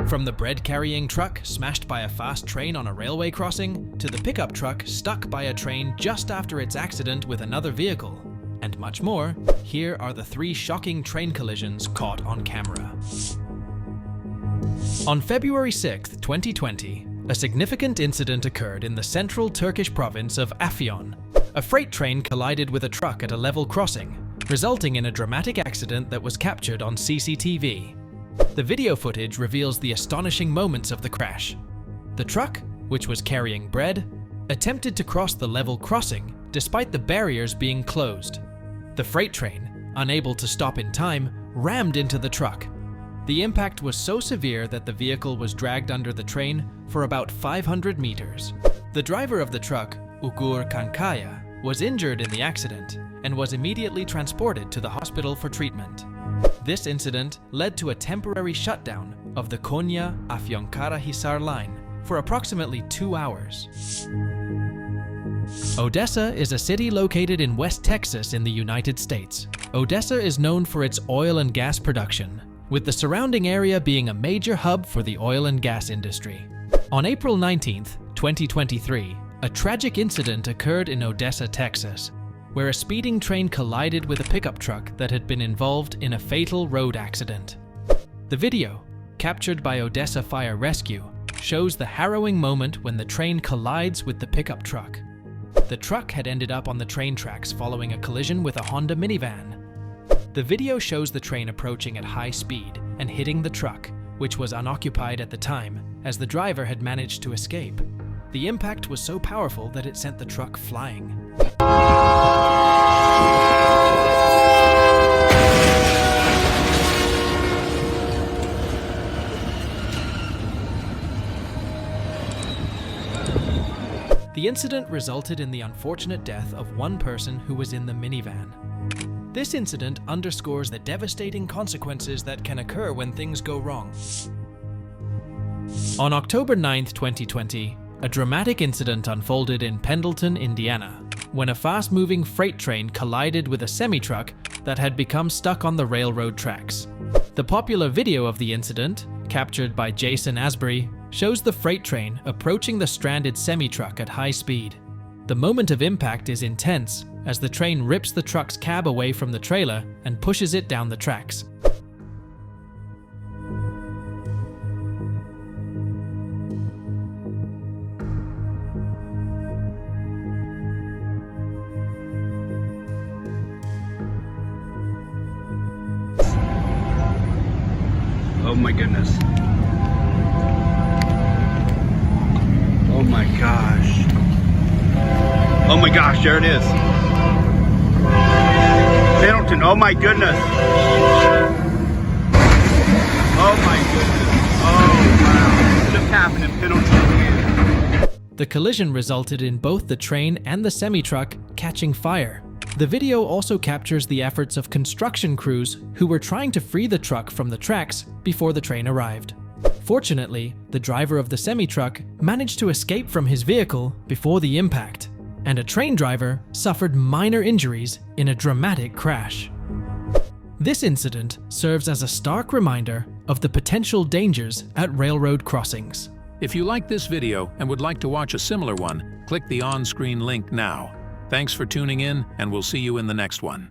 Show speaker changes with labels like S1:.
S1: From the bread-carrying truck smashed by a fast train on a railway crossing, to the pickup truck stuck by a train just after its accident with another vehicle, and much more, here are the 3 shocking train collisions caught on camera. On February 6, 2020, a significant incident occurred in the central Turkish province of Afyon. A freight train collided with a truck at a level crossing, resulting in a dramatic accident that was captured on CCTV. The video footage reveals the astonishing moments of the crash. The truck, which was carrying bread, attempted to cross the level crossing despite the barriers being closed. The freight train, unable to stop in time, rammed into the truck. The impact was so severe that the vehicle was dragged under the train for about 500 meters. The driver of the truck, Ugur Kankaya, was injured in the accident and was immediately transported to the hospital for treatment. This incident led to a temporary shutdown of the Konya-Afyonkarahisar line for approximately 2 hours. Odessa is a city located in West Texas in the United States. Odessa is known for its oil and gas production, with the surrounding area being a major hub for the oil and gas industry. On April 19, 2023, a tragic incident occurred in Odessa, Texas, where a speeding train collided with a pickup truck that had been involved in a fatal road accident. The video, captured by Odessa Fire Rescue, shows the harrowing moment when the train collides with the pickup truck. The truck had ended up on the train tracks following a collision with a Honda minivan. The video shows the train approaching at high speed and hitting the truck, which was unoccupied at the time, as the driver had managed to escape. The impact was so powerful that it sent the truck flying. The incident resulted in the unfortunate death of one person who was in the minivan. This incident underscores the devastating consequences that can occur when things go wrong. On October 9, 2020, a dramatic incident unfolded in Pendleton, Indiana, when a fast-moving freight train collided with a semi-truck that had become stuck on the railroad tracks. The popular video of the incident, captured by Jason Asbury, shows the freight train approaching the stranded semi-truck at high speed. The moment of impact is intense, as the train rips the truck's cab away from the trailer and pushes it down the tracks.
S2: Oh my goodness. Oh my gosh. Oh my gosh, there it is. Pendleton, oh my goodness. Oh my goodness. Oh wow. What just happened in Pendleton?
S1: The collision resulted in both the train and the semi-truck catching fire. The video also captures the efforts of construction crews who were trying to free the truck from the tracks before the train arrived. Fortunately, the driver of the semi-truck managed to escape from his vehicle before the impact, and a train driver suffered minor injuries in a dramatic crash. This incident serves as a stark reminder of the potential dangers at railroad crossings.
S3: If you like this video and would like to watch a similar one, click the on-screen link now. Thanks for tuning in, and we'll see you in the next one.